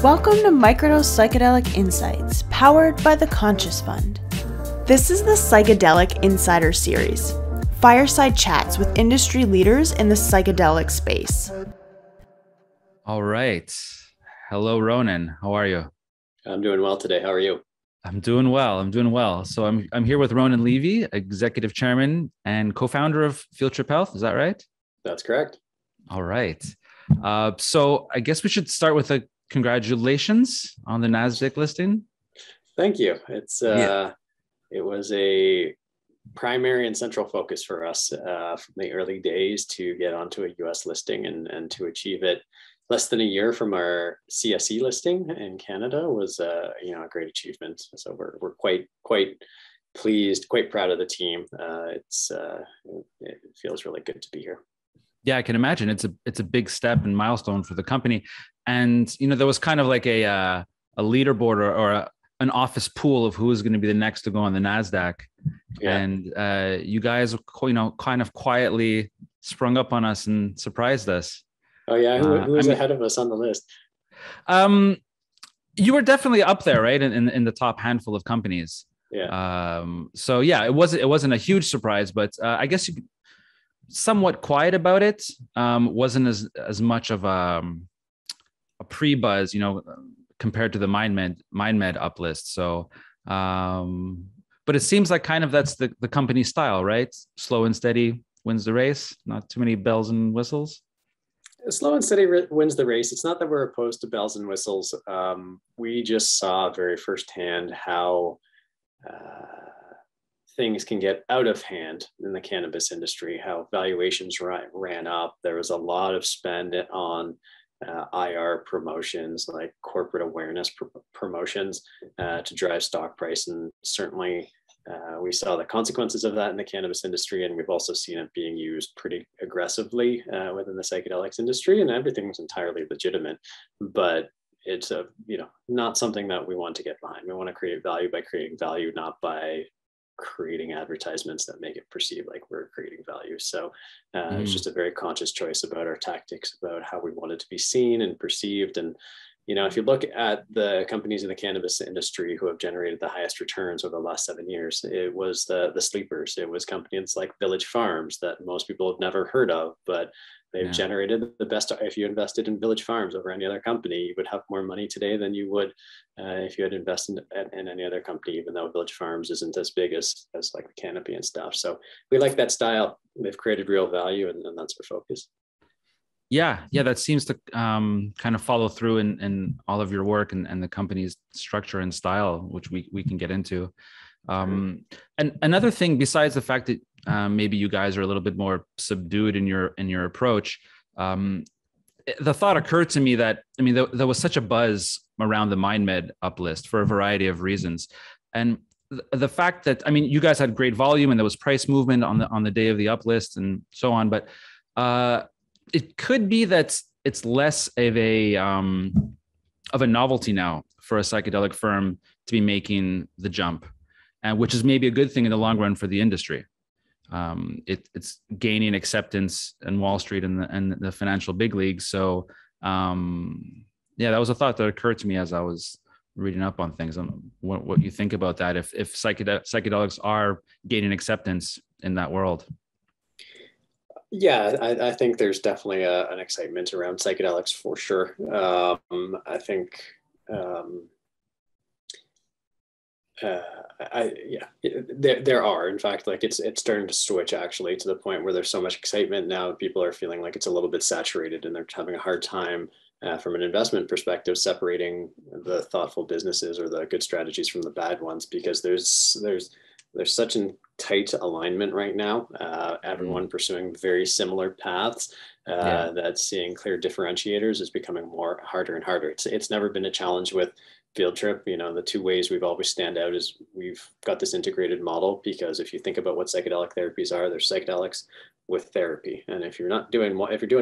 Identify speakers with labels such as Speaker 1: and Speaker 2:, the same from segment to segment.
Speaker 1: Welcome to Microdose Psychedelic Insights, powered by the Conscious Fund. This is the Psychedelic Insider Series, fireside chats with industry leaders in the psychedelic space.
Speaker 2: All right. Hello, Ronan. How are you?
Speaker 3: I'm doing well today. How are you?
Speaker 2: I'm doing well. So I'm here with Ronan Levy, Executive Chairman and co-founder of Field Trip Health. Is that right?
Speaker 3: That's correct.
Speaker 2: All right. So I guess we should start with a congratulations on the NASDAQ listing.
Speaker 3: Thank you. It was a primary and central focus for us from the early days to get onto a US listing and to achieve it less than a year from our CSE listing in Canada was a great achievement. So we're quite pleased, quite proud of the team. It feels really good to be here.
Speaker 2: Yeah, I can imagine it's a big step and milestone for the company. And there was kind of like a leaderboard or an office pool of who is going to be the next to go on the NASDAQ. Yeah. And you guys, kind of quietly sprung up on us and surprised us.
Speaker 3: Oh yeah, who was ahead of us on the list?
Speaker 2: You were definitely up there, right, in the top handful of companies.
Speaker 3: Yeah.
Speaker 2: So yeah, it wasn't a huge surprise, but I guess you somewhat quiet about it. Wasn't as much of a pre-buzz, compared to the MindMed uplist. So, but it seems like kind of that's the company style, right? Slow and steady wins the race. Not too many bells and whistles.
Speaker 3: Slow and steady wins the race. It's not that we're opposed to bells and whistles. We just saw very firsthand how things can get out of hand in the cannabis industry, how valuations ran up. There was a lot of spend on IR promotions, like corporate awareness promotions to drive stock price. And certainly we saw the consequences of that in the cannabis industry. And we've also seen it being used pretty aggressively within the psychedelics industry, and everything was entirely legitimate. But it's not something that we want to get behind. We want to create value by creating value, not by creating advertisements that make it perceive like we're creating value. So it's just a very conscious choice about our tactics, about how we want it to be seen and perceived. And if you look at the companies in the cannabis industry who have generated the highest returns over the last 7 years, it was the sleepers. It was companies like Village Farms that most people have never heard of, but they've generated the best. If you invested in Village Farms over any other company, you would have more money today than you would if you had invested in any other company, even though Village Farms isn't as big as like the Canopy and stuff. So we like that style. They've created real value, and that's our focus.
Speaker 2: Yeah, that seems to kind of follow through in all of your work and the company's structure and style, which we can get into. And another thing, besides the fact that maybe you guys are a little bit more subdued in your approach, the thought occurred to me that there was such a buzz around the MindMed uplist for a variety of reasons, and the fact that you guys had great volume and there was price movement on the day of the uplist and so on, but it could be that it's less of a novelty now for a psychedelic firm to be making the jump, and which is maybe a good thing in the long run for the industry. It's gaining acceptance in Wall Street and the financial big leagues. So that was a thought that occurred to me as I was reading up on things. And what you think about that if psychedelics are gaining acceptance in that world.
Speaker 3: Yeah, I think there's definitely an excitement around psychedelics for sure. I think, there are, in fact, like it's starting to switch actually to the point where there's so much excitement now. People are feeling like it's a little bit saturated, and they're having a hard time from an investment perspective separating the thoughtful businesses or the good strategies from the bad ones, because there's such a tight alignment right now. Everyone pursuing very similar paths. That seeing clear differentiators is becoming harder and harder. It's never been a challenge with Field Trip. The two ways we've always stand out is we've got this integrated model, because if you think about what psychedelic therapies are, they're psychedelics with therapy. And if you're doing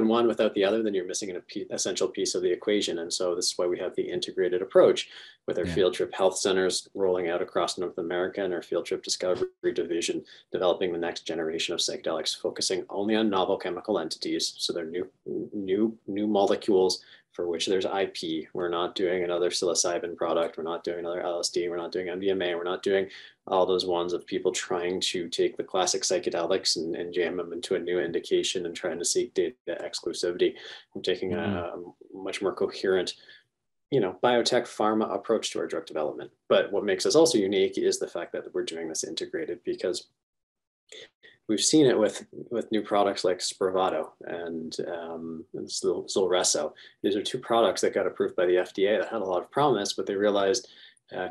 Speaker 3: one without the other, then you're missing an essential piece of the equation. And so this is why we have the integrated approach with our Field Trip Health Centers rolling out across North America, and our Field Trip Discovery Division developing the next generation of psychedelics, focusing only on novel chemical entities. So they're new molecules for which there's IP. We're not doing another psilocybin product. We're not doing another LSD. We're not doing MDMA. We're not doing all those ones of people trying to take the classic psychedelics and jam them into a new indication and trying to seek data exclusivity. We're taking a much more coherent, biotech pharma approach to our drug development. But what makes us also unique is the fact that we're doing this integrated, because we've seen it with new products like Spravato and Zulresso. These are two products that got approved by the FDA that had a lot of promise, but they realized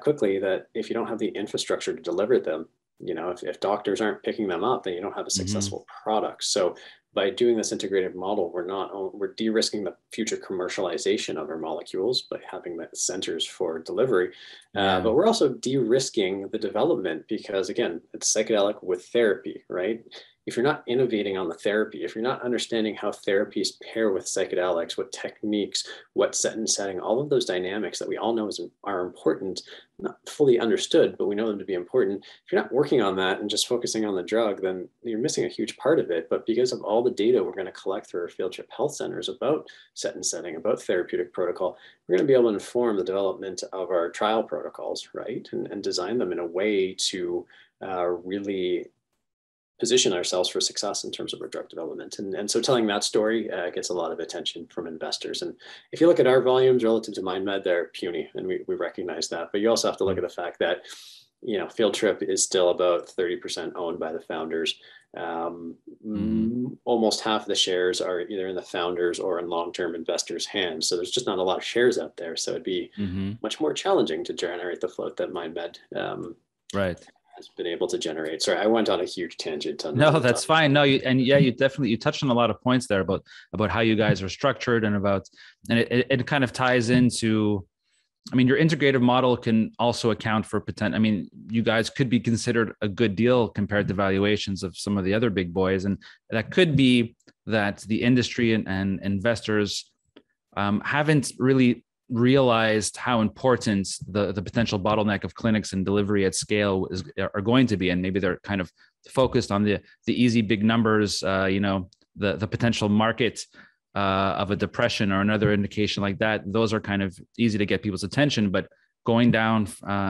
Speaker 3: quickly that if you don't have the infrastructure to deliver them, if doctors aren't picking them up, then you don't have a successful product. So by doing this integrated model, we're de-risking the future commercialization of our molecules by having the centers for delivery, but we're also de-risking the development, because again, it's psychedelic with therapy, right? If you're not innovating on the therapy, if you're not understanding how therapies pair with psychedelics, what techniques, what setting, all of those dynamics that we all know are important, not fully understood, but we know them to be important. If you're not working on that and just focusing on the drug, then you're missing a huge part of it. But because of all the data we're going to collect through our Field Trip health centers about setting, about therapeutic protocol, we're going to be able to inform the development of our trial protocols, right? And design them in a way to really position ourselves for success in terms of our drug development. And so telling that story gets a lot of attention from investors. And if you look at our volumes relative to MindMed, they're puny, and we recognize that. But you also have to look at the fact that, Field Trip is still about 30% owned by the founders. Almost half of the shares are either in the founders or in long-term investors' hands. So there's just not a lot of shares out there. So it'd be much more challenging to generate the float that MindMed has been able to generate. Sorry, I went on a huge tangent.
Speaker 2: No, that's fine. No, you touched on a lot of points there about how you guys are structured and it kind of ties into, your integrative model can also account for potential. You guys could be considered a good deal compared to valuations of some of the other big boys. And that could be that the industry and investors haven't really realized how important the potential bottleneck of clinics and delivery at scale are going to be, and maybe they're kind of focused on the easy big numbers, the potential market of a depression or another indication like that. Those are kind of easy to get people's attention, but going down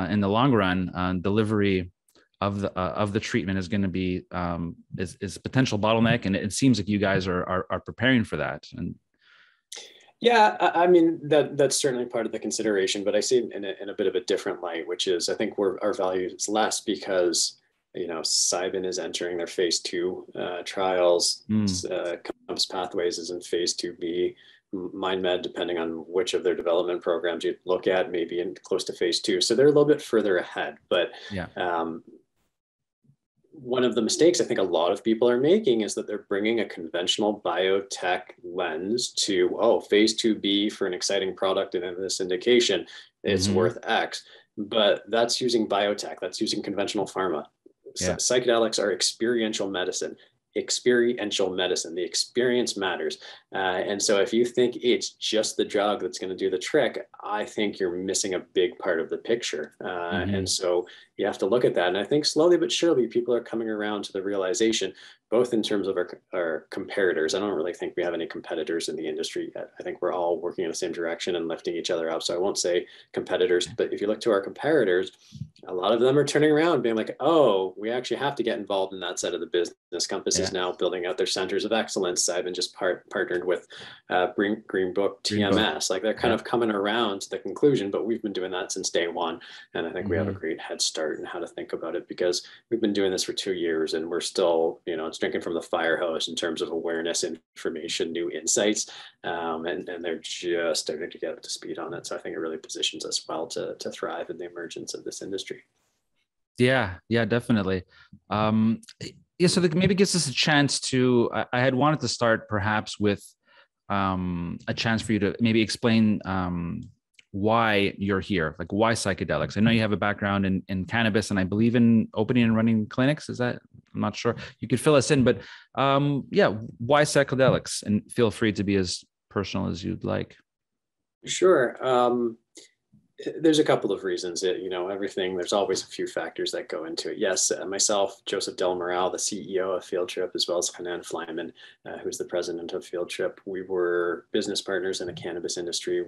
Speaker 2: in the long run, delivery of the treatment is going to be is a potential bottleneck, and it seems like you guys are preparing for that. And
Speaker 3: yeah, that's certainly part of the consideration, but I see it in a bit of a different light, which is I think our value is less because, Cybin is entering their phase 2 trials. Compass Pathways is in phase 2B. MindMed, depending on which of their development programs you look at, maybe in close to phase 2. So they're a little bit further ahead, but one of the mistakes I think a lot of people are making is that they're bringing a conventional biotech lens to, phase 2B for an exciting product and in this indication, it's worth X. But that's using biotech, that's using conventional pharma. Psychedelics are experiential medicine. The experience matters. And so if you think it's just the drug that's going to do the trick, I think you're missing a big part of the picture. And so you have to look at that. And I think slowly but surely people are coming around to the realization, both in terms of our comparators. I don't really think we have any competitors in the industry yet. I think we're all working in the same direction and lifting each other up. So I won't say competitors, but if you look to our comparators, a lot of them are turning around being like, oh, we actually have to get involved in that side of the business. Compass is now building out their centers of excellence. I've been just partnered with Green Book TMS. Like they're kind of coming around to the conclusion, but we've been doing that since day one. And I think we have a great head start in how to think about it, because we've been doing this for 2 years and we're still, it's drinking from the fire hose in terms of awareness, information, new insights. And they're just starting to get up to speed on it. So I think it really positions us well to thrive in the emergence of this industry.
Speaker 2: Yeah, definitely. So that maybe gives us a chance to, I had wanted to start perhaps with a chance for you to maybe explain why you're here, like why psychedelics. I know you have a background in cannabis, and I believe in opening and running clinics. Is that, I'm not sure. You could fill us in, but why psychedelics? And feel free to be as personal as you'd like.
Speaker 3: Sure. There's a couple of reasons. Everything, there's always a few factors that go into it. Yes, myself, Joseph Del Moral, the CEO of Field Trip, as well as Hanan Flyman, who's the president of Field Trip. We were business partners in the cannabis industry.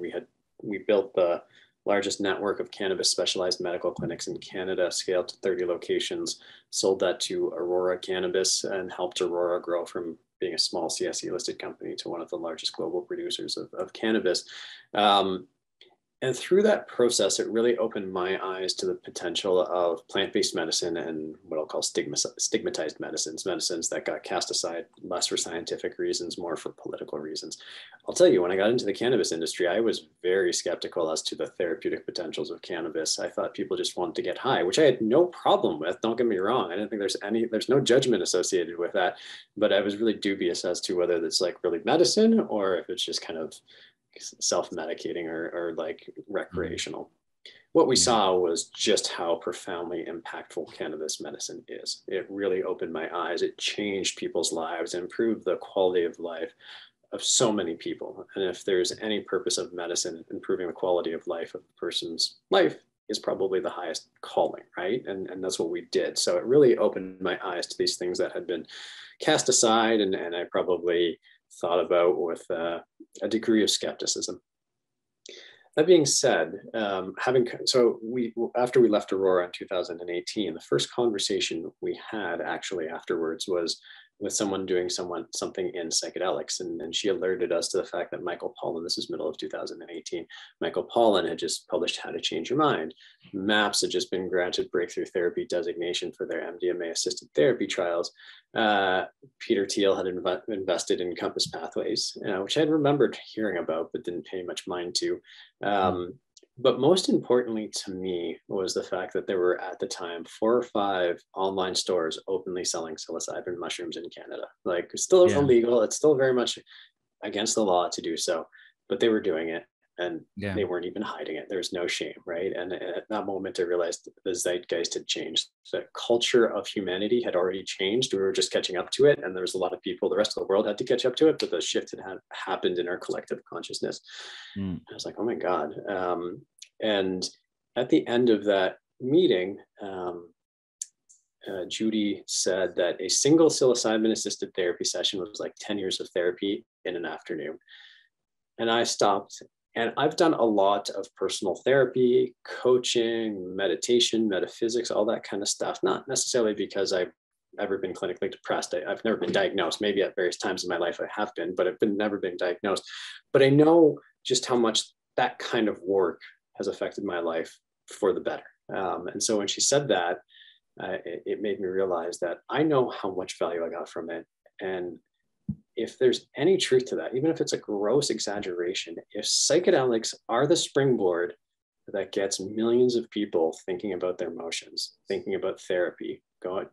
Speaker 3: We built the largest network of cannabis specialized medical clinics in Canada, scaled to 30 locations, sold that to Aurora Cannabis, and helped Aurora grow from being a small CSE listed company to one of the largest global producers of cannabis. And through that process, it really opened my eyes to the potential of plant-based medicine and what I'll call stigmatized medicines that got cast aside less for scientific reasons, more for political reasons. I'll tell you, when I got into the cannabis industry, I was very skeptical as to the therapeutic potentials of cannabis. I thought people just wanted to get high, which I had no problem with. Don't get me wrong. I didn't think there's no judgment associated with that, but I was really dubious as to whether it's like really medicine or if it's just kind of self-medicating or like recreational. What we saw was just how profoundly impactful cannabis medicine is. It really opened my eyes. It changed people's lives, improved the quality of life of so many people. And if there's any purpose of medicine, improving the quality of life of a person's life is probably the highest calling, right? And that's what we did. So it really opened my eyes to these things that had been cast aside, and I probably thought about with a degree of skepticism. That being said, after we left Aurora in 2018, the first conversation we had actually afterwards was with someone doing something in psychedelics. And she alerted us to the fact that Michael Pollan, this is middle of 2018, Michael Pollan had just published How to Change Your Mind. MAPS had just been granted breakthrough therapy designation for their MDMA assisted therapy trials. Peter Thiel had invested in Compass Pathways, which I had remembered hearing about, but didn't pay much mind to. But most importantly to me was the fact that there were at the time 4 or 5 online stores openly selling psilocybin mushrooms in Canada. Like, it's still illegal. It's still very much against the law to do so, but they were doing it, and they weren't even hiding it. There's no shame, right? And at that moment, I realized the zeitgeist had changed. The culture of humanity had already changed. We were just catching up to it, and there was a lot of people, the rest of the world had to catch up to it, but the shift had happened in our collective consciousness. I was like, oh my God. And at the end of that meeting, Judy said that a single psilocybin assisted therapy session was like 10 years of therapy in an afternoon. And I stopped. And I've done a lot of personal therapy, coaching, meditation, metaphysics, all that kind of stuff. Not necessarily because I've ever been clinically depressed. I've never been diagnosed. Maybe at various times in my life I have been, but I've never been diagnosed. But I know just how much that kind of work has affected my life for the better. And so when she said that, it made me realize that I know how much value I got from it. And if there's any truth to that, even if it's a gross exaggeration, if psychedelics are the springboard that gets millions of people thinking about their emotions, thinking about therapy,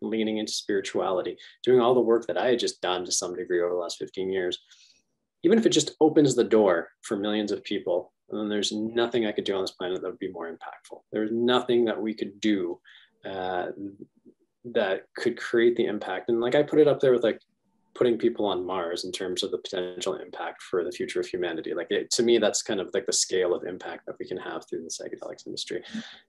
Speaker 3: leaning into spirituality, doing all the work that I had just done to some degree over the last 15 years, even if it just opens the door for millions of people, then there's nothing I could do on this planet that would be more impactful. There's nothing that we could do that could create the impact. And like, I put it up there with like putting people on Mars in terms of the potential impact for the future of humanity. Like, to me, that's kind of like the scale of impact that we can have through the psychedelics industry.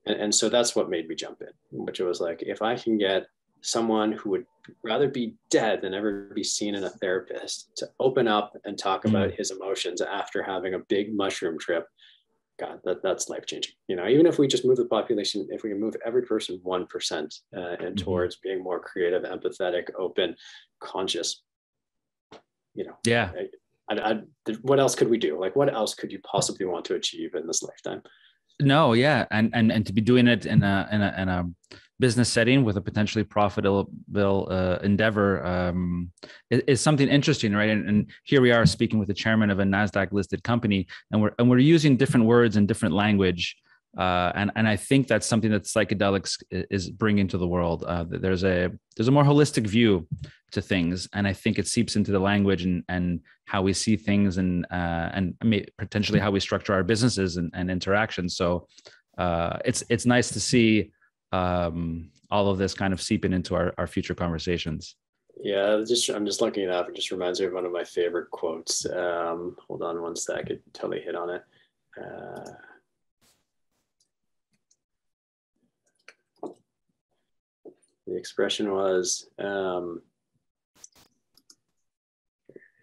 Speaker 3: And so that's what made me jump in, which was like, if I can get someone who would rather be dead than ever be seen in a therapist to open up and talk about his emotions after having a big mushroom trip, God, that's life-changing. Even if we just move the population, if we can move every person 1% and towards being more creative, empathetic, open, conscious, what else could we do? Like, what else could you possibly want to achieve in this lifetime?
Speaker 2: No, yeah, and to be doing it in a business setting with a potentially profitable endeavor is something interesting, right? And here we are speaking with the chairman of a NASDAQ listed company, and we're using different words and different language, and I think that's something that psychedelics is bringing to the world. There's a more holistic view to things, and I think it seeps into the language and how we see things, and potentially how we structure our businesses and interactions. So it's nice to see all of this kind of seeping into our future conversations.
Speaker 3: Yeah, I'm just looking it up. It just reminds me of one of my favorite quotes. Hold on one sec. I could totally hit on it. expression was,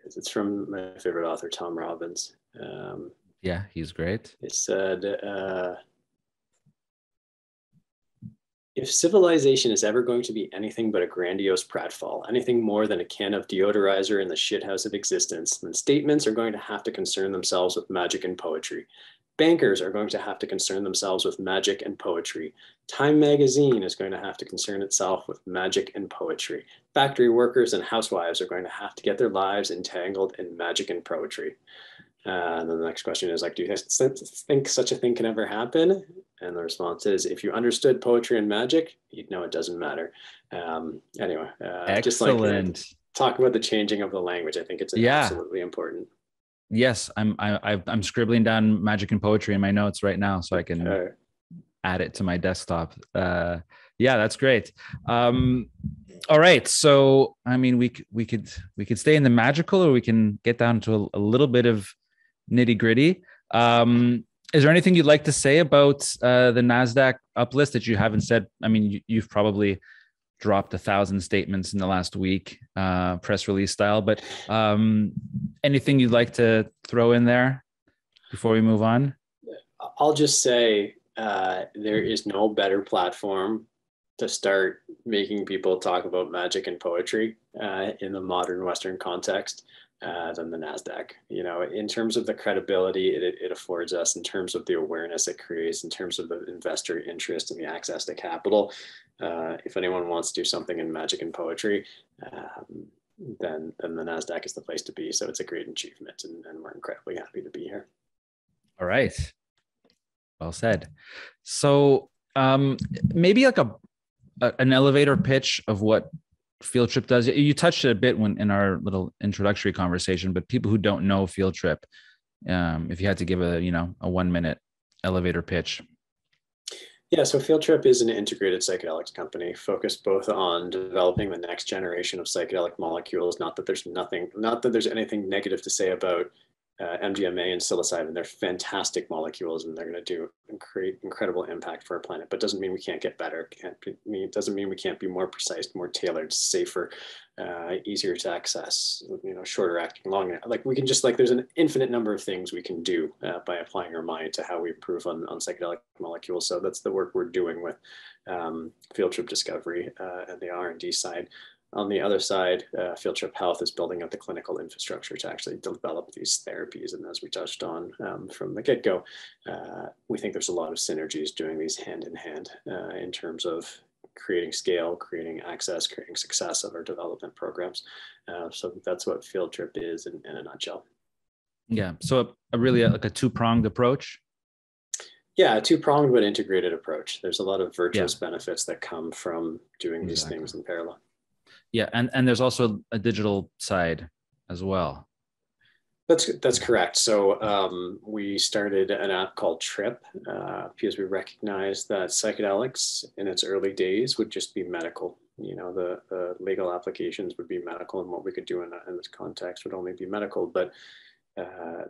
Speaker 3: it's from my favorite author, Tom Robbins.
Speaker 2: Yeah, he's great.
Speaker 3: It said, if civilization is ever going to be anything but a grandiose pratfall, anything more than a can of deodorizer in the shithouse of existence, then statements are going to have to concern themselves with magic and poetry. Bankers are going to have to concern themselves with magic and poetry. Time magazine is going to have to concern itself with magic and poetry. Factory workers and housewives are going to have to get their lives entangled in magic and poetry. And then the next question is like, do you think such a thing can ever happen? And the response is, if you understood poetry and magic, you'd know it doesn't matter. Anyway, just like talking about the changing of the language, I think it's absolutely important.
Speaker 2: Yes, I'm scribbling down magic and poetry in my notes right now, so I can add it to my desktop. Yeah, that's great. All right, so I mean, we could stay in the magical, or we can get down to a little bit of nitty gritty. Is there anything you'd like to say about the NASDAQ uplist that you haven't said? I mean, you've probably dropped 1,000 statements in the last week, press release style, but anything you'd like to throw in there before we move on?
Speaker 3: I'll just say there is no better platform to start making people talk about magic and poetry in the modern Western context than the NASDAQ. You know, in terms of the credibility it affords us, in terms of the awareness it creates, in terms of the investor interest and the access to capital. If anyone wants to do something in magic and poetry, then the NASDAQ is the place to be. So it's a great achievement, and we're incredibly happy to be here.
Speaker 2: All right. Well said. So maybe like an elevator pitch of what Field Trip does. You touched it a bit in our little introductory conversation, but people who don't know Field Trip, if you had to give a 1-minute elevator pitch.
Speaker 3: Yeah, so Field Trip is an integrated psychedelics company focused both on developing the next generation of psychedelic molecules. Not that there's anything negative to say about MDMA and psilocybin. They're fantastic molecules, and they're going to do and create incredible impact for our planet. But doesn't mean we can't get better. It doesn't mean we can't be more precise, more tailored, safer, easier to access. Shorter acting, longer. Like we can just there's an infinite number of things we can do by applying our mind to how we improve on psychedelic molecules. So that's the work we're doing with Field Trip Discovery and the R&D side. On the other side, Field Trip Health is building up the clinical infrastructure to actually develop these therapies. And as we touched on from the get-go, we think there's a lot of synergies doing these hand in hand in terms of creating scale, creating access, creating success of our development programs. So that's what Field Trip is in a nutshell. Yeah.
Speaker 2: So a really like a two-pronged approach.
Speaker 3: Yeah, a two-pronged but integrated approach. There's a lot of virtuous benefits that come from doing these things in parallel.
Speaker 2: Yeah, and there's also a digital side as well.
Speaker 3: That's correct. So we started an app called Trip because we recognized that psychedelics in its early days would just be medical. The legal applications would be medical, and what we could do in this context would only be medical. But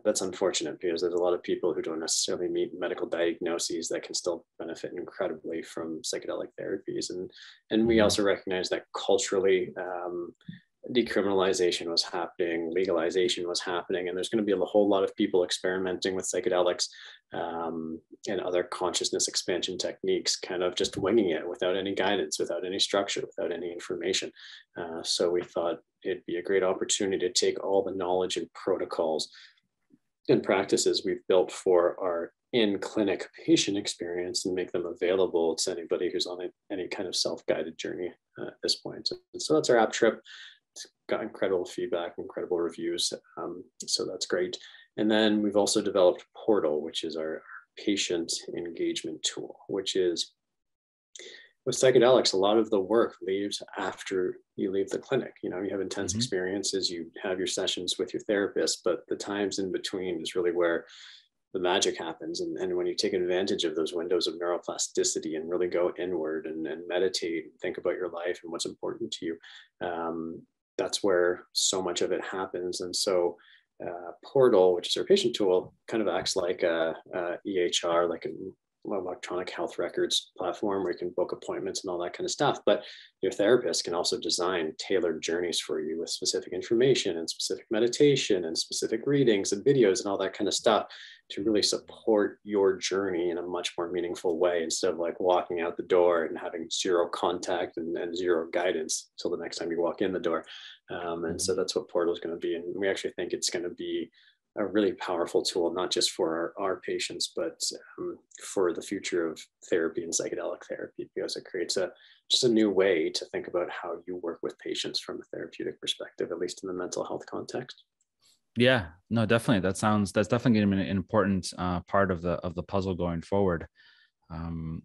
Speaker 3: that's unfortunate because there's a lot of people who don't necessarily meet medical diagnoses that can still benefit incredibly from psychedelic therapies. And we also recognize that culturally, decriminalization was happening, legalization was happening, and there's going to be a whole lot of people experimenting with psychedelics and other consciousness expansion techniques, kind of just winging it without any guidance, without any structure, without any information. So we thought it'd be a great opportunity to take all the knowledge and protocols and practices we've built for our in-clinic patient experience and make them available to anybody who's on any kind of self-guided journey at this point. So that's our app Trip. It's got incredible feedback, incredible reviews. So that's great. And then we've also developed Portal, which is our patient engagement tool, which is with psychedelics, a lot of the work leaves after you leave the clinic. You have intense experiences, you have your sessions with your therapist, but the times in between is really where the magic happens. And when you take advantage of those windows of neuroplasticity and really go inward and meditate and think about your life and what's important to you, that's where so much of it happens. And so Portal, which is our patient tool, kind of acts like a EHR, like electronic health records platform where you can book appointments and all that kind of stuff. But your therapist can also design tailored journeys for you with specific information and specific meditation and specific readings and videos and all that kind of stuff to really support your journey in a much more meaningful way, instead of like walking out the door and having zero contact and zero guidance until the next time you walk in the door. And so that's what Portal is going to be. And we actually think it's going to be a really powerful tool, not just for our patients, but for the future of therapy and psychedelic therapy, because it creates just a new way to think about how you work with patients from a therapeutic perspective, at least in the mental health context.
Speaker 2: Yeah, no, definitely. That's definitely going to be an important part of the puzzle going forward.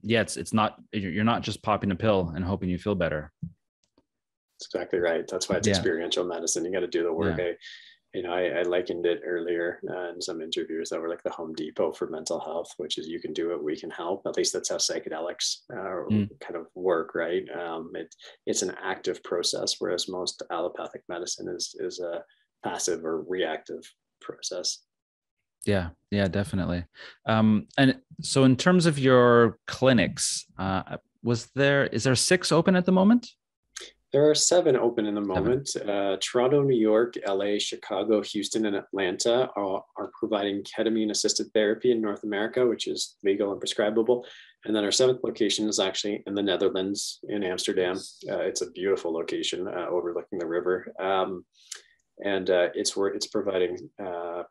Speaker 2: Yeah, it's not, you're not just popping a pill and hoping you feel better.
Speaker 3: That's exactly right. That's why it's experiential medicine. You got to do the work.
Speaker 2: Yeah.
Speaker 3: I likened it earlier in some interviews that were like the Home Depot for mental health, which is you can do it, we can help. At least that's how psychedelics kind of work, right? It's an active process, whereas most allopathic medicine is a passive or reactive process.
Speaker 2: Yeah, definitely. And so in terms of your clinics, is there 6 open at the moment?
Speaker 3: There are 7 open in the moment. Toronto, New York, LA, Chicago, Houston, and Atlanta are providing ketamine-assisted therapy in North America, which is legal and prescribable. And then our 7th location is actually in the Netherlands, in Amsterdam. It's a beautiful location overlooking the river. And it's providing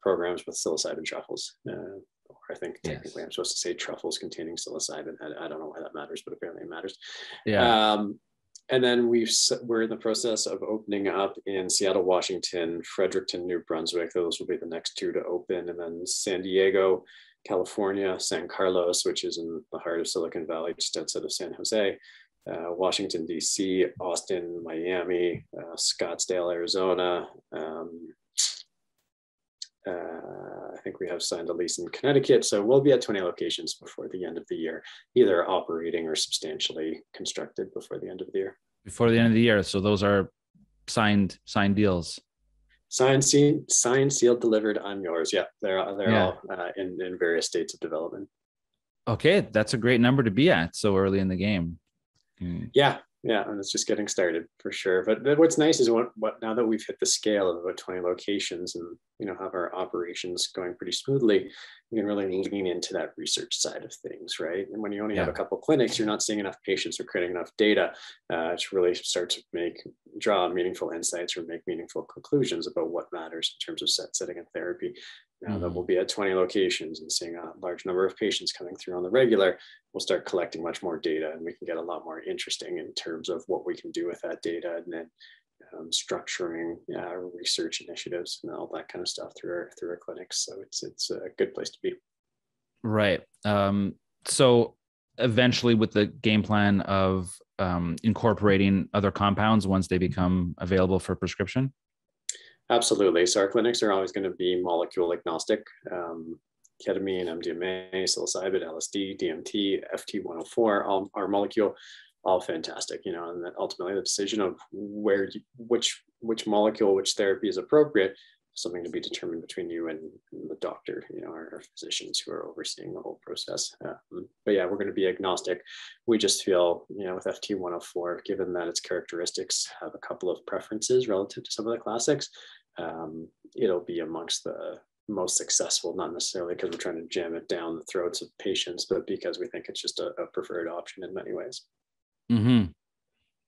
Speaker 3: programs with psilocybin truffles. I think technically I'm supposed to say truffles containing psilocybin. I don't know why that matters, but apparently it matters.
Speaker 2: Yeah.
Speaker 3: And then we're in the process of opening up in Seattle, Washington, Fredericton, New Brunswick. Those will be the next 2 to open. And then San Diego, California, San Carlos, which is in the heart of Silicon Valley, just outside of San Jose, Washington, D.C., Austin, Miami, Scottsdale, Arizona. I think we have signed a lease in Connecticut. So we'll be at 20 locations before the end of the year, either operating or substantially constructed before the end of the year.
Speaker 2: Before the end of the year. So those are signed deals.
Speaker 3: Signed, sealed, delivered. I'm yours. Yeah, they're all in various states of development. Okay,
Speaker 2: that's a great number to be at so early in the game.
Speaker 3: Yeah, and it's just getting started for sure. But what's nice is what now that we've hit the scale of about 20 locations and have our operations going pretty smoothly, we can really lean into that research side of things, right? And when you only have a couple of clinics, you're not seeing enough patients or creating enough data to really start to draw meaningful insights or make meaningful conclusions about what matters in terms of setting and therapy. Now that we'll be at 20 locations and seeing a large number of patients coming through on the regular, we'll start collecting much more data, and we can get a lot more interesting in terms of what we can do with that data, and then structuring research initiatives and all that kind of stuff through our clinics. So it's a good place to be.
Speaker 2: Right. So eventually, with the game plan of incorporating other compounds once they become available for prescription.
Speaker 3: Absolutely. So our clinics are always going to be molecule agnostic. Ketamine, MDMA, psilocybin, LSD, DMT, FT104, all our molecule, all fantastic, and then ultimately the decision of which molecule, which therapy is appropriate, something to be determined between you and the doctor, our physicians who are overseeing the whole process. But yeah, we're going to be agnostic. We just feel, with FT104, given that its characteristics have a couple of preferences relative to some of the classics, it'll be amongst the most successful, not necessarily because we're trying to jam it down the throats of patients, but because we think it's just a preferred option in many ways.
Speaker 2: Mm-hmm.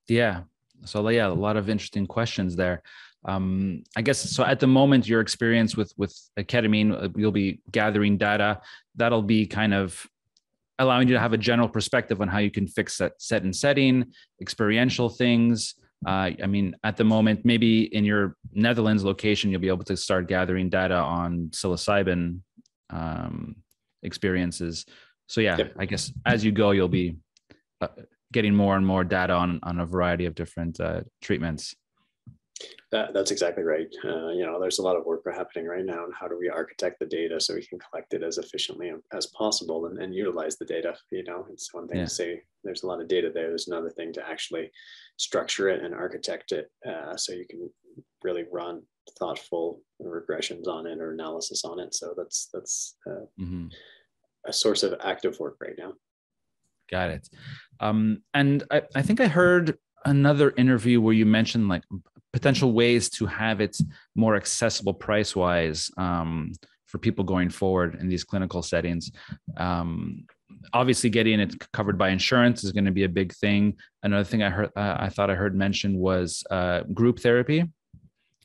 Speaker 2: Yeah. So a lot of interesting questions there. I guess, so at the moment, your experience with ketamine, you'll be gathering data that'll be kind of allowing you to have a general perspective on how you can fix that set and setting, experiential things. At the moment, maybe in your Netherlands location, you'll be able to start gathering data on psilocybin experiences. So I guess as you go, you'll be getting more and more data on a variety of different treatments.
Speaker 3: That's exactly right. There's a lot of work happening right now on how do we architect the data so we can collect it as efficiently as possible and utilize the data. It's one thing to say there's a lot of data there. There's another thing to actually structure it and architect it so you can really run thoughtful regressions on it or analysis on it. So that's a source of active work right now.
Speaker 2: Got it. And I think I heard another interview where you mentioned like potential ways to have it more accessible price-wise for people going forward in these clinical settings. Obviously, getting it covered by insurance is going to be a big thing. Another thing I thought I heard mentioned was group therapy.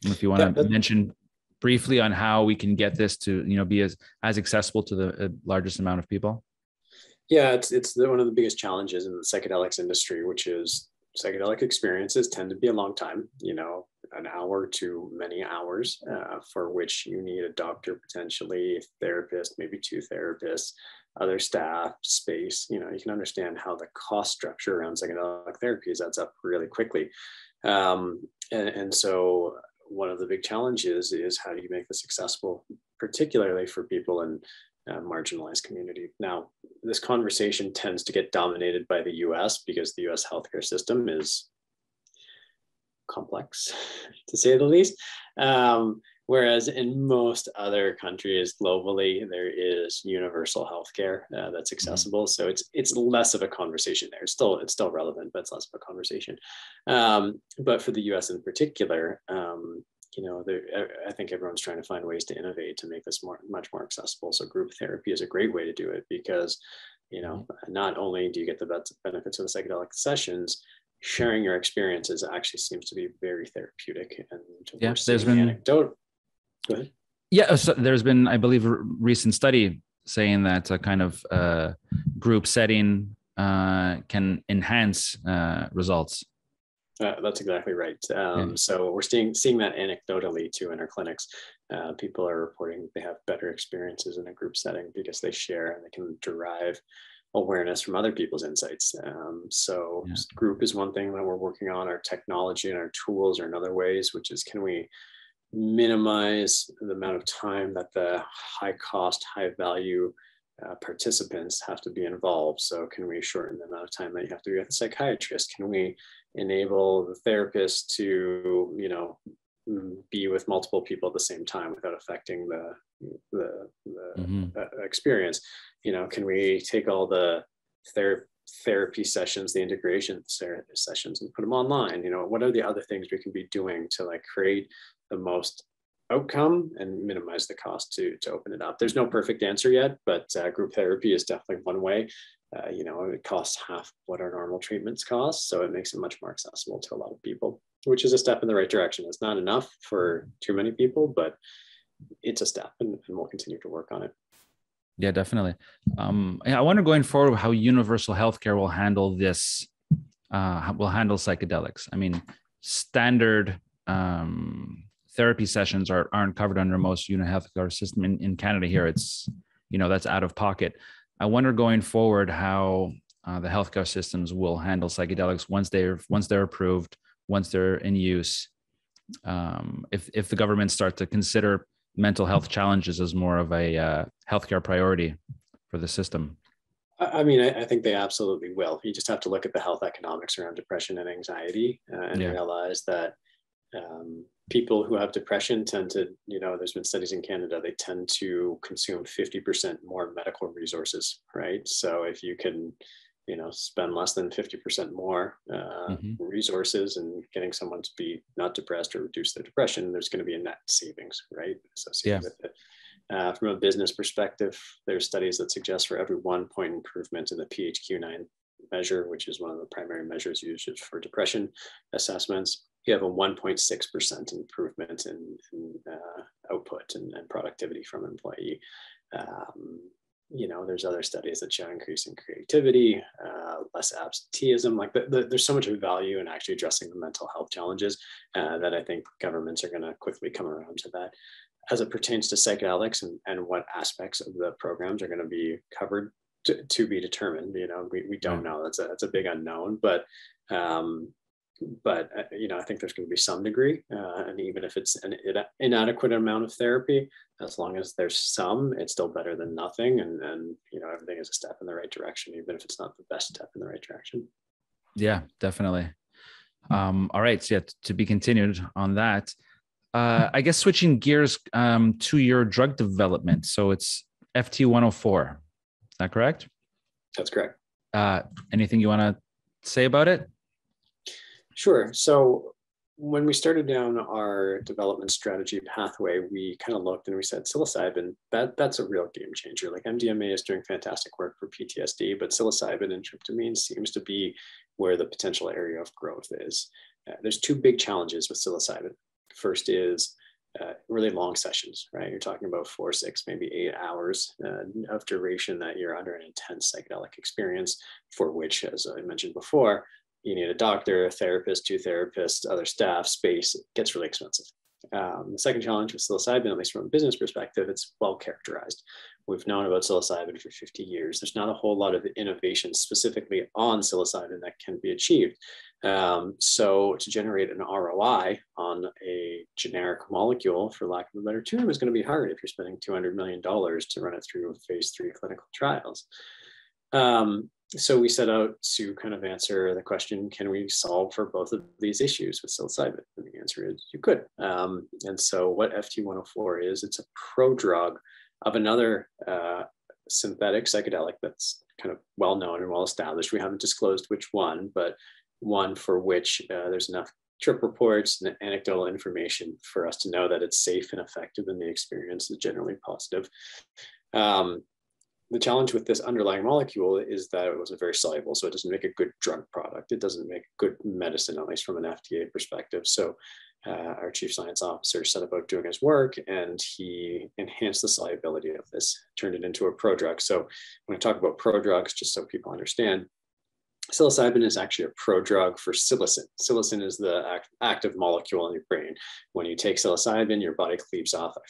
Speaker 2: If you want to mention briefly on how we can get this to be as accessible to the largest amount of people.
Speaker 3: Yeah, it's one of the biggest challenges in the psychedelics industry, which is psychedelic experiences tend to be a long time, an hour to many hours, for which you need a doctor, potentially a therapist, maybe two therapists, other staff, space. You can understand how the cost structure around psychedelic therapies adds up really quickly. And so one of the big challenges is how do you make this accessible, particularly for people in marginalized community. Now, this conversation tends to get dominated by the US because the US healthcare system is complex, to say the least. Whereas in most other countries globally, there is universal healthcare that's accessible. So it's less of a conversation there. It's still relevant, but it's less of a conversation. But for the US in particular, I think everyone's trying to find ways to innovate to make this much more accessible. So group therapy is a great way to do it because, not only do you get the benefits of the psychedelic sessions, sharing your experiences actually seems to be very therapeutic. And
Speaker 2: there's been
Speaker 3: anecdote. Go ahead.
Speaker 2: Yeah, so there's been, I believe, a recent study saying that a kind of group setting can enhance results.
Speaker 3: That's exactly right. So we're seeing that anecdotally too in our clinics. People are reporting they have better experiences in a group setting because they share and they can derive awareness from other people's insights. Group is one thing that we're working on. Our technology and our tools are in other ways, which is, can we minimize the amount of time that the high cost, high value participants have to be involved? So can we shorten the amount of time that you have to be with a psychiatrist? Can we enable the therapist to, be with multiple people at the same time without affecting the experience? Can we take all the therapy sessions, the integration sessions, and put them online? What are the other things we can be doing to create the most outcome and minimize the cost to open it up? There's no perfect answer yet, but group therapy is definitely one way. It costs half what our normal treatments cost, so it makes it much more accessible to a lot of people, which is a step in the right direction. It's not enough for too many people, but it's a step, and we'll continue to work on it.
Speaker 2: Yeah, definitely. I wonder going forward how universal healthcare will handle this, will handle psychedelics. I mean, standard therapy sessions aren't covered under most healthcare system in Canada. Here, it's that's out of pocket. I wonder going forward how the healthcare systems will handle psychedelics once they're approved, once they're in use. If the government start to consider mental health challenges as more of a healthcare priority for the system.
Speaker 3: I mean, I think they absolutely will. You just have to look at the health economics around depression and anxiety and realize that people who have depression tend to, there's been studies in Canada, they tend to consume 50% more medical resources, right? So if you can, spend less than 50% more resources and getting someone to be not depressed or reduce their depression, there's going to be a net savings, right, associated with it. From a business perspective, there's studies that suggest for every 1 point improvement in the PHQ-9 measure, which is one of the primary measures used for depression assessments, you have a 1.6% improvement in output and productivity from an employee. There's other studies that show increase in creativity, less absenteeism. There's so much value in actually addressing the mental health challenges that I think governments are going to quickly come around to that. As it pertains to psychedelics and what aspects of the programs are going to be covered to be determined, we don't know. That's a big unknown, but I think there's going to be some degree, and even if it's an inadequate amount of therapy, as long as there's some, it's still better than nothing. And everything is a step in the right direction, even if it's not the best step in the right direction. Yeah,
Speaker 2: definitely. All right. So to be continued on that, I guess switching gears to your drug development. So it's FT104. that correct?
Speaker 3: That's correct.
Speaker 2: Anything you want to say about it?
Speaker 3: Sure. So when we started down our development strategy pathway, we kind of looked and we said psilocybin, that's a real game changer. Like MDMA is doing fantastic work for PTSD, but psilocybin and tryptamine seems to be where the potential area of growth is. There's two big challenges with psilocybin. First is really long sessions, right? You're talking about 4, 6, maybe 8 hours of duration that you're under an intense psychedelic experience, for which, as I mentioned before, you need a doctor, a therapist, 2 therapists, other staff, space. It gets really expensive. The second challenge with psilocybin, at least from a business perspective, it's well characterized. We've known about psilocybin for 50 years. There's not a whole lot of innovation specifically on psilocybin that can be achieved. So to generate an ROI on a generic molecule, for lack of a better term, is going to be hard if you're spending $200 million to run it through phase 3 clinical trials. So we set out to kind of answer the question, can we solve for both of these issues with psilocybin? And the answer is you could. And so what FT104 is, it's a prodrug of another synthetic psychedelic that's kind of well known and well established. We haven't disclosed which one, but one for which there's enough trip reports and anecdotal information for us to know that it's safe and effective, and the experience is generally positive. The challenge with this underlying molecule is that it wasn't very soluble, so it doesn't make a good drug product. It doesn't make good medicine, at least from an FDA perspective. So our chief science officer set about doing his work, and he enhanced the solubility of this, turned it into a prodrug. So when I talk about prodrugs, just so people understand, psilocybin is actually a prodrug for psilocin. Psilocin is the active molecule in your brain. When you take psilocybin, your body cleaves off, I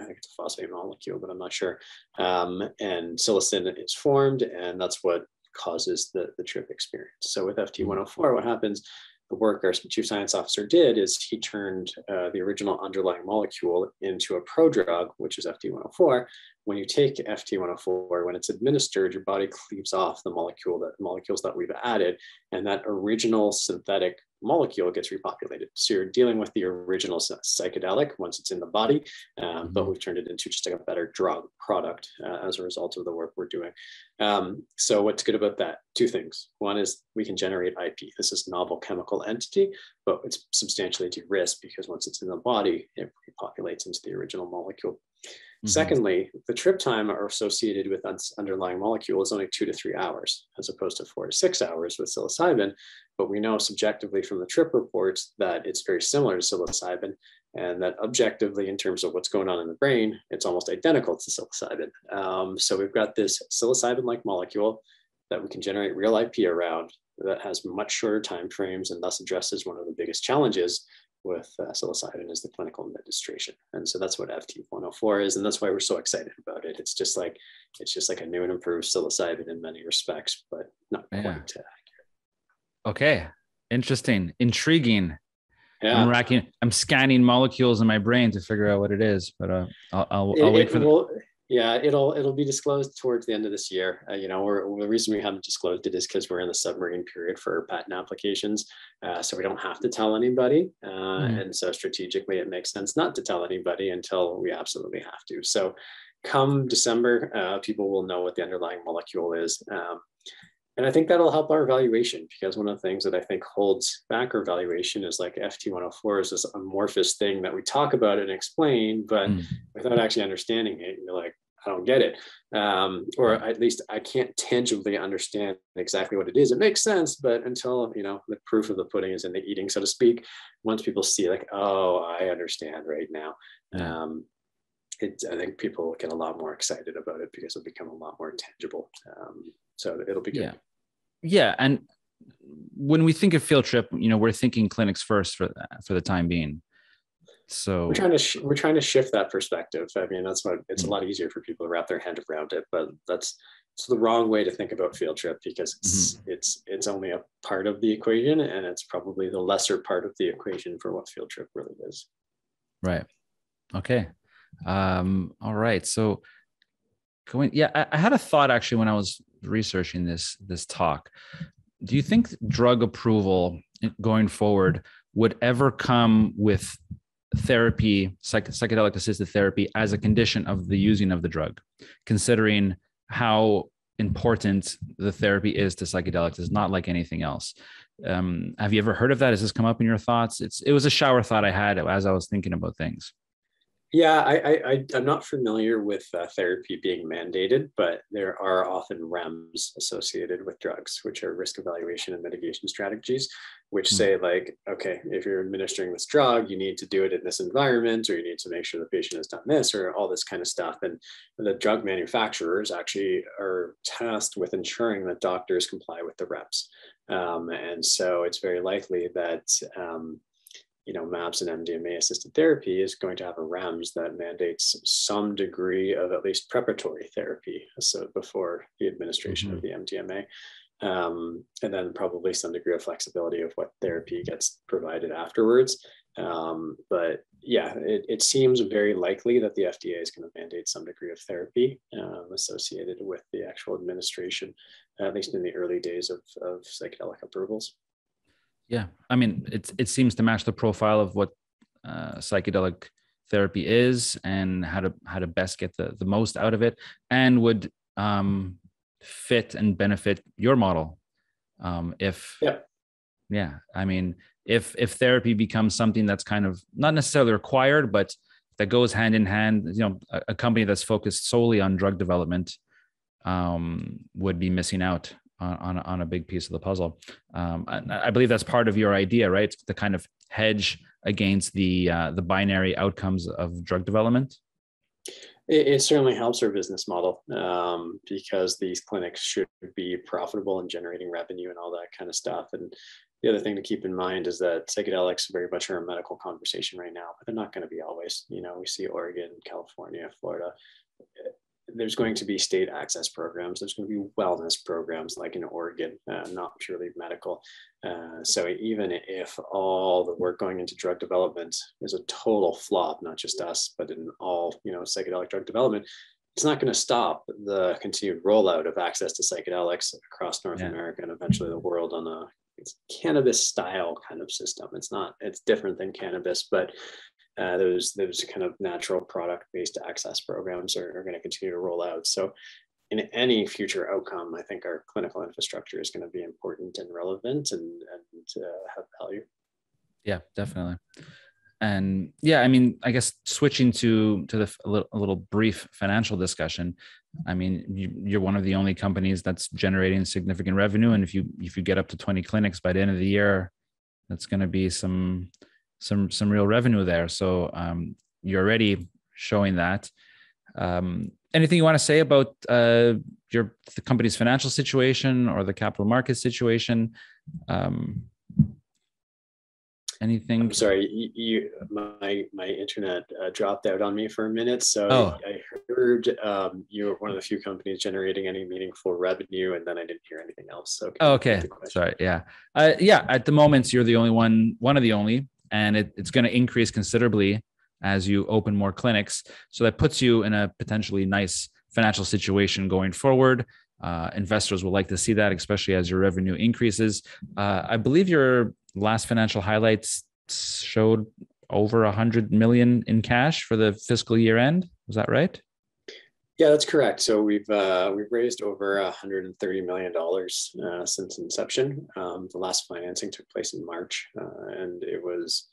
Speaker 3: think it's a phosphate molecule, but I'm not sure. And psilocin is formed, and that's what causes the trip experience. So with FT104, what happens, the work our chief science officer did is he turned the original underlying molecule into a prodrug, which is FT104. When you take FT104, when it's administered, your body cleaves off the molecules that we've added, and that original synthetic molecule gets repopulated. So you're dealing with the original psychedelic once it's in the body, but we've turned it into just like a better drug product as a result of the work we're doing. So what's good about that? 2 things. One is we can generate IP. This is novel chemical entity, but it's substantially de-risked because once it's in the body, it repopulates into the original molecule. Secondly, the trip time associated with underlying molecule is only 2 to 3 hours, as opposed to 4 to 6 hours with psilocybin. But we know subjectively from the trip reports that it's very similar to psilocybin, and that objectively, in terms of what's going on in the brain, it's almost identical to psilocybin. So we've got this psilocybin-like molecule that we can generate real IP around that has much shorter timeframes, and thus addresses one of the biggest challenges with psilocybin is the clinical administration. And so that's what FT104 is. And that's why we're so excited about it. It's just like a new and improved psilocybin in many respects, but not quite accurate.
Speaker 2: Okay. Interesting. Intriguing.
Speaker 3: Yeah.
Speaker 2: I'm scanning molecules in my brain to figure out what it is, but I'll wait for
Speaker 3: it'll be disclosed towards the end of this year. The reason we haven't disclosed it is because we're in the submarine period for patent applications. So we don't have to tell anybody. And so strategically, it makes sense not to tell anybody until we absolutely have to. So come December, people will know what the underlying molecule is. And I think that'll help our valuation, because one of the things that I think holds back our valuation is like FT104 is this amorphous thing that we talk about and explain, but without actually understanding it, you're like, I don't get it. Or at least I can't tangibly understand exactly what it is. It makes sense, but until, the proof of the pudding is in the eating, so to speak, once people see like, oh, I understand right now. I think people get a lot more excited about it because it'll become a lot more tangible. So it'll be good.
Speaker 2: Yeah. And when we think of Field Trip, we're thinking clinics first for the time being. So
Speaker 3: we're trying to shift that perspective. I mean, that's what it's a lot easier for people to wrap their head around it, but it's the wrong way to think about Field Trip, because it's only a part of the equation, and it's probably the lesser part of the equation for what Field Trip really is.
Speaker 2: Right. Okay. All right. So I had a thought actually when I was researching this talk. Do you think drug approval going forward would ever come with therapy, psychedelic assisted therapy, as a condition of the using of the drug, considering how important the therapy is to psychedelics. It's not like anything else. Have you ever heard of that? Has this come up in your thoughts? It was a shower thought I had as I was thinking about things.
Speaker 3: Yeah, I'm not familiar with therapy being mandated, but there are often REMs associated with drugs, which are risk evaluation and mitigation strategies, which say like, okay, if you're administering this drug, you need to do it in this environment, or you need to make sure the patient has done this, or all this kind of stuff. And the drug manufacturers actually are tasked with ensuring that doctors comply with the REMs. And so it's very likely that MAPS and MDMA assisted therapy is going to have a REMS that mandates some degree of at least preparatory therapy, so before the administration of the MDMA, and then probably some degree of flexibility of what therapy gets provided afterwards. But yeah, it seems very likely that the FDA is going to mandate some degree of therapy associated with the actual administration, at least in the early days of psychedelic approvals.
Speaker 2: Yeah, I mean, it seems to match the profile of what psychedelic therapy is and how to best get the most out of it, and would fit and benefit your model. If therapy becomes something that's kind of not necessarily required, but that goes hand in hand, a company that's focused solely on drug development would be missing out on a big piece of the puzzle. I believe that's part of your idea, right? To kind of hedge against the binary outcomes of drug development.
Speaker 3: It certainly helps our business model because these clinics should be profitable and generating revenue and all that kind of stuff. And the other thing to keep in mind is that psychedelics very much are a medical conversation right now, but they're not going to be always. We see Oregon, California, Florida. There's going to be state access programs. There's going to be wellness programs like in Oregon, not purely medical. So even if all the work going into drug development is a total flop, not just us, but in all, psychedelic drug development, it's not going to stop the continued rollout of access to psychedelics across North America and eventually the world on a cannabis style kind of system. It's different than cannabis, but those kind of natural product-based access programs are going to continue to roll out. So in any future outcome, I think our clinical infrastructure is going to be important and relevant and have value.
Speaker 2: Yeah, definitely. And yeah, I mean, I guess switching to a little brief financial discussion. I mean, you're one of the only companies that's generating significant revenue. And if you get up to 20 clinics by the end of the year, that's going to be some real revenue there. So you're already showing that. Anything you want to say about the company's financial situation or the capital market situation? Anything?
Speaker 3: I'm sorry, my internet dropped out on me for a minute. So I heard you were one of the few companies generating any meaningful revenue, and then I didn't hear anything else. So
Speaker 2: okay, sorry, yeah. At the moment, you're the only one of the only. And it's going to increase considerably as you open more clinics. So that puts you in a potentially nice financial situation going forward. Investors will like to see that, especially as your revenue increases. I believe your last financial highlights showed over 100 million in cash for the fiscal year end. Was that right?
Speaker 3: Yeah, that's correct. So we've raised over $130 million since inception. The last financing took place in March, and it was,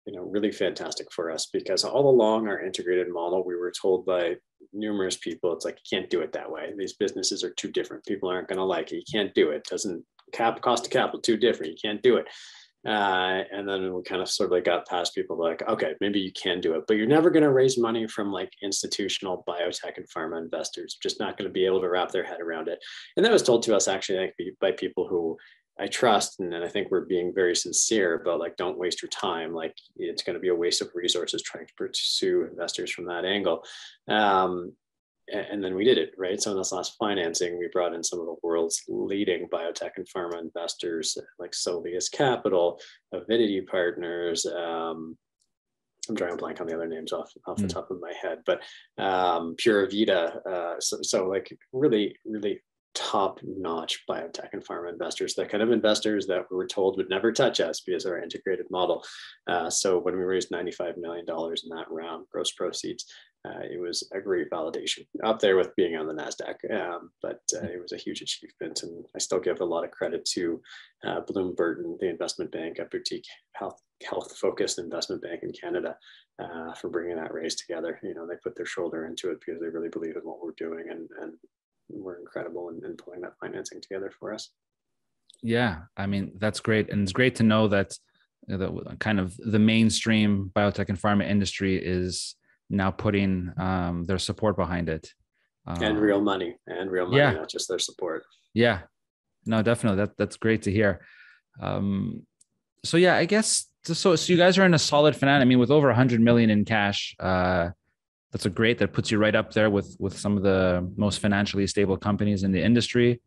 Speaker 3: really fantastic for us because all along our integrated model, we were told by numerous people, it's like, you can't do it that way. These businesses are too different. People aren't going to like it. You can't do it. Cost of capital too different. You can't do it. And then we kind of sort of like got past people like, okay, maybe you can do it, but you're never going to raise money from like institutional biotech and pharma investors, just not going to be able to wrap their head around it. And that was told to us actually by people who I trust. And then I think we're being very sincere about like, don't waste your time. Like it's going to be a waste of resources trying to pursue investors from that angle. And then we did it, right? So in this last financing, we brought in some of the world's leading biotech and pharma investors like Soleus Capital, Avidity Partners. I'm drawing a blank on the other names off the top of my head, but Pura Vida. So like really, really top-notch biotech and pharma investors, the kind of investors that we were told would never touch us because of our integrated model. So when we raised $95 million in that round, gross proceeds, it was a great validation, up there with being on the NASDAQ, but it was a huge achievement. And I still give a lot of credit to Bloom Burton, the investment bank, a boutique health-focused investment bank in Canada, for bringing that raise together. You know, they put their shoulder into it because they really believe in what we're doing, and we're incredible in pulling that financing together for us. Yeah,
Speaker 2: I mean, that's great. And it's great to know that the kind of the mainstream biotech and pharma industry is now putting their support behind it.
Speaker 3: And real money, yeah. Not just their support.
Speaker 2: Yeah, no, definitely. That's great to hear. So yeah, I guess, so you guys are in a solid finance. I mean, with over 100 million in cash, that's a great, that puts you right up there with some of the most financially stable companies in the industry.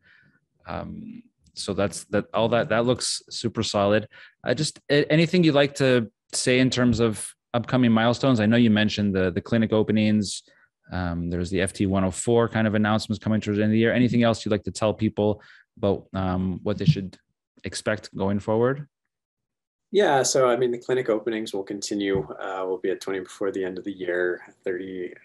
Speaker 2: So that looks super solid. Just anything you'd like to say in terms of upcoming milestones? I know you mentioned the clinic openings. There's the FT104 kind of announcements coming towards the end of the year. Anything else you'd like to tell people about what they should expect going forward?
Speaker 3: Yeah, so I mean, the clinic openings will continue. We'll be at 20 before the end of the year, 30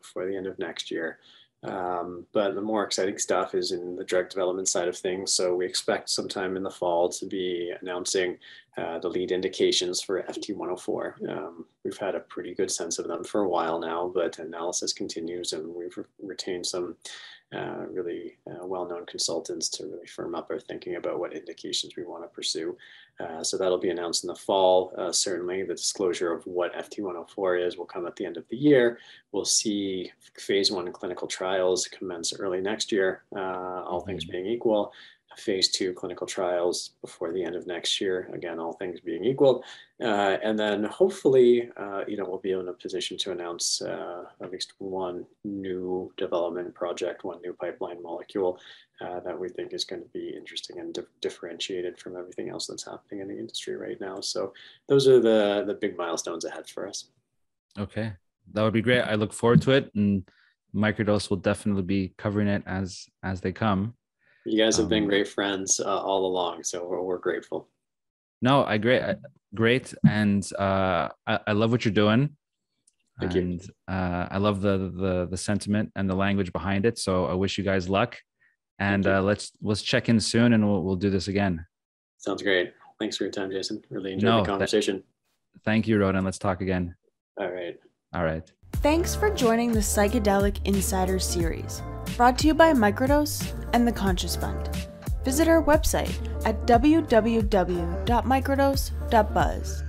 Speaker 3: before the end of next year. But the more exciting stuff is in the drug development side of things. So we expect sometime in the fall to be announcing the lead indications for FT104. We've had a pretty good sense of them for a while now, but analysis continues, and we've retained some really well-known consultants to really firm up our thinking about what indications we want to pursue. So that'll be announced in the fall. Certainly the disclosure of what FT104 is will come at the end of the year. We'll see phase 1 clinical trials commence early next year, all things being equal. Phase 2 clinical trials before the end of next year, again, all things being equal. And then hopefully, we'll be in a position to announce at least one new development project, one new pipeline molecule that we think is going to be interesting and differentiated from everything else that's happening in the industry right now. So those are the big milestones ahead for us. Okay, that would be great. I look forward to it, and Microdose will definitely be covering it as they come. You guys have been great friends all along, so we're grateful. No, great, and I love what you're doing. Thank you. I love the sentiment and the language behind it. So I wish you guys luck, and let's check in soon, and we'll do this again. Sounds great. Thanks for your time, Jason. Really enjoyed the conversation. Thank you, Ronan. Let's talk again. All right.
Speaker 1: Thanks for joining the Psychedelic Insider series, brought to you by Microdose and the Conscious Fund. Visit our website at www.microdose.buzz.